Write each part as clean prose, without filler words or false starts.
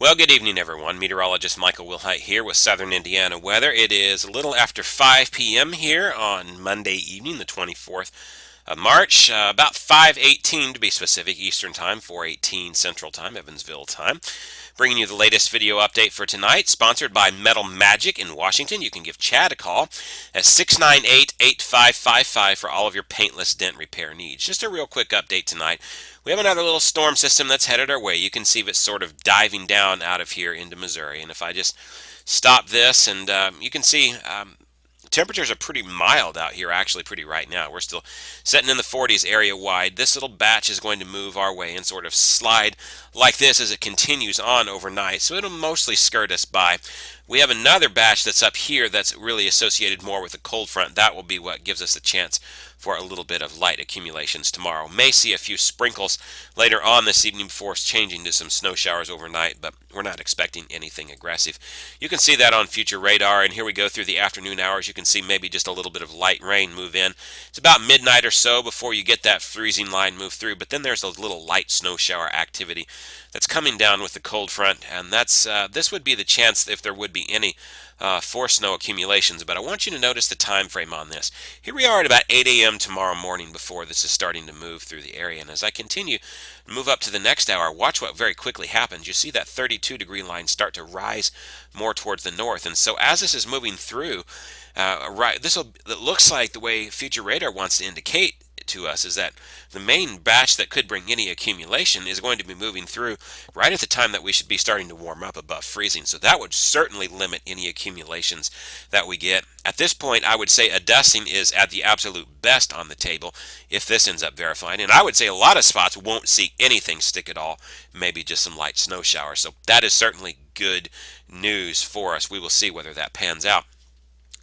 Well, good evening, everyone. Meteorologist Michael Wilhite here with Southern Indiana weather. It is a little after 5 p.m. here on Monday evening, the 24th of March, about 5:18 to be specific, Eastern Time, 4:18 Central Time, Evansville time. Bringing you the latest video update for tonight, sponsored by Metal Magic in Washington. You can give Chad a call at 698-8555 for all of your paintless dent repair needs. Just a real quick update tonight. We have another little storm system that's headed our way. You can see it's sort of diving down out of here into Missouri. And if I just stop this, and you can see temperatures are pretty mild out here, actually pretty right now. We're still sitting in the 40s area wide. This little batch is going to move our way and sort of slide like this as it continues on overnight. So it'll mostly skirt us by. We have another batch that's up here that's really associated more with the cold front. That will be what gives us a chance for a little bit of light accumulations tomorrow. May see a few sprinkles later on this evening before changing to some snow showers overnight, but we're not expecting anything aggressive. You can see that on future radar, and here we go through the afternoon hours. You can see maybe just a little bit of light rain move in. It's about midnight or so before you get that freezing line move through, but then there's a little light snow shower activity that's coming down with the cold front, and that's this would be the chance if there would be any for snow accumulations. But I want you to notice the time frame on this. Here we are at about 8 a.m. tomorrow morning before this is starting to move through the area. And as I continue to move up to the next hour, watch what very quickly happens. You see that 32-degree line start to rise more towards the north. And so as this is moving through, it looks like the way future radar wants to indicate to us is that the main batch that could bring any accumulation is going to be moving through right at the time that we should be starting to warm up above freezing. So that would certainly limit any accumulations that we get. At this point, I would say a dusting is at the absolute best on the table if this ends up verifying. And I would say a lot of spots won't see anything stick at all, maybe just some light snow showers. So that is certainly good news for us. We will see whether that pans out.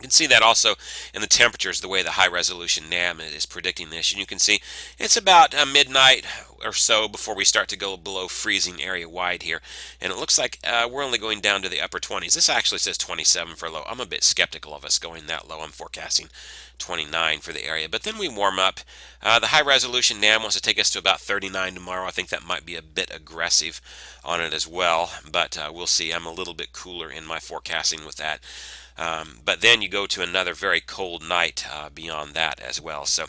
You can see that also in the temperatures, the way the high resolution NAM is predicting this. And you can see it's about midnight or so before we start to go below freezing area wide here. And it looks like we're only going down to the upper 20s. This actually says 27 for low. I'm a bit skeptical of us going that low. I'm forecasting 29 for the area. But then we warm up. The high resolution NAM wants to take us to about 39 tomorrow. I think that might be a bit aggressive on it as well. But we'll see. I'm a little bit cooler in my forecasting with that. But then you go to another very cold night beyond that as well. So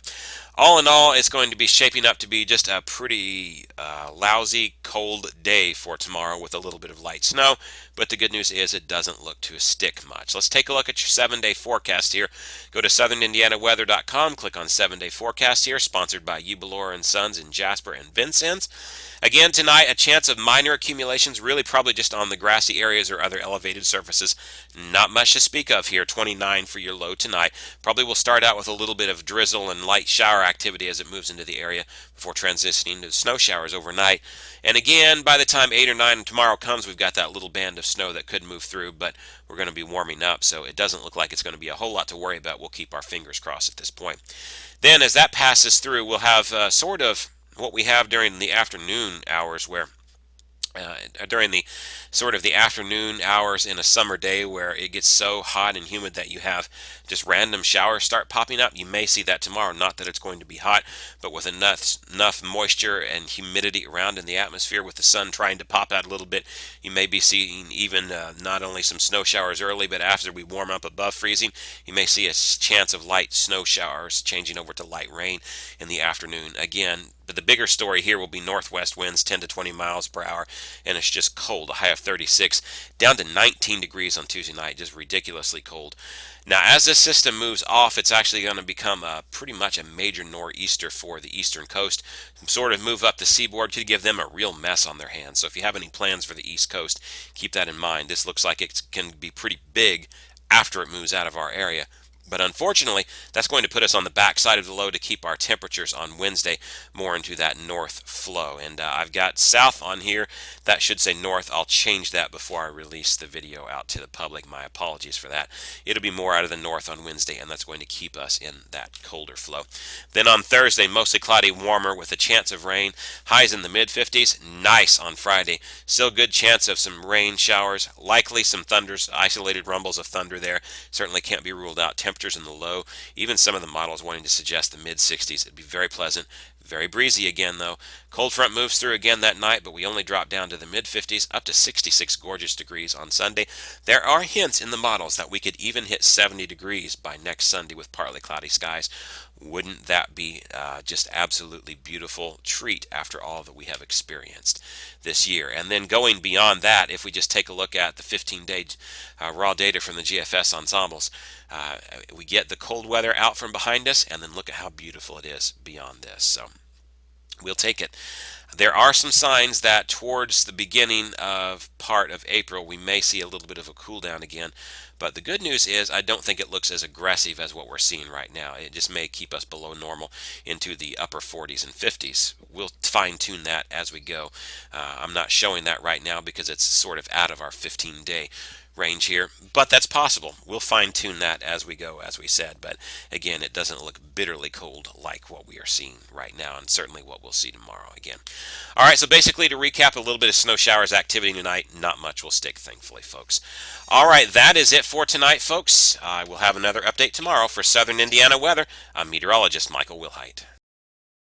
all in all, it's going to be shaping up to be just a pretty lousy, cold day for tomorrow with a little bit of light snow. But the good news is it doesn't look to stick much. Let's take a look at your 7-day forecast here. Go to southernindianaweather.com, click on 7-day forecast here, sponsored by Ubelor and Sons in Jasper and Vincennes. Again, tonight, a chance of minor accumulations, really probably just on the grassy areas or other elevated surfaces. Not much to speak of here. 29 for your low tonight. Probably will start out with a little bit of drizzle and light shower activity as it moves into the area before transitioning to snow showers overnight. And again, by the time 8 or 9 tomorrow comes, we've got that little band of snow that could move through, but we're going to be warming up, so it doesn't look like it's going to be a whole lot to worry about. We'll keep our fingers crossed at this point. Then as that passes through, we'll have sort of what we have during the afternoon hours where during the sort of the afternoon hours in a summer day where it gets so hot and humid that you have just random showers start popping up. You may see that tomorrow. Not that it's going to be hot, but with enough moisture and humidity around in the atmosphere with the sun trying to pop out a little bit, you may be seeing even not only some snow showers early, but after we warm up above freezing, you may see a chance of light snow showers changing over to light rain in the afternoon. Again, but the bigger story here will be northwest winds 10 to 20 miles per hour, and it's just cold, a high of 36, down to 19 degrees on Tuesday night, just ridiculously cold. Now, as this system moves off, it's actually going to become pretty much a major nor'easter for the eastern coast, sort of move up the seaboard to give them a real mess on their hands. So if you have any plans for the east coast, keep that in mind. This looks like it can be pretty big after it moves out of our area. But unfortunately, that's going to put us on the back side of the low to keep our temperatures on Wednesday more into that north flow. And I've got south on here. That should say north. I'll change that before I release the video out to the public. My apologies for that. It'll be more out of the north on Wednesday, and that's going to keep us in that colder flow. Then on Thursday, mostly cloudy, warmer with a chance of rain. Highs in the mid-50s. Nice on Friday. Still good chance of some rain showers. Likely some thunders, isolated rumbles of thunder there. Certainly can't be ruled out. Temperatures temperatures in the low, even some of the models wanting to suggest the mid-60s. It'd be very pleasant. Very breezy again, though. Cold front moves through again that night, but we only drop down to the mid-50s, up to 66 gorgeous degrees on Sunday. There are hints in the models that we could even hit 70 degrees by next Sunday with partly cloudy skies. Wouldn't that be just absolutely beautiful treat after all that we have experienced this year? And then going beyond that, if we just take a look at the 15-day raw data from the GFS ensembles, we get the cold weather out from behind us, and then look at how beautiful it is beyond this. So we'll take it. There are some signs that towards the beginning of part of April we may see a little bit of a cool down again, but the good news is I don't think it looks as aggressive as what we're seeing right now. It just may keep us below normal into the upper 40s and 50s. We'll fine-tune that as we go. I'm not showing that right now because it's sort of out of our 15-day range here, but that's possible. We'll fine-tune that as we go, as we said, but again, it doesn't look bitterly cold like what we are seeing right now, and certainly what we'll see tomorrow again. All right, so basically to recap, a little bit of snow showers activity tonight. Not much will stick, thankfully, folks. All right, that is it for tonight, folks. I will have another update tomorrow for Southern Indiana weather. I'm meteorologist Michael Wilhite.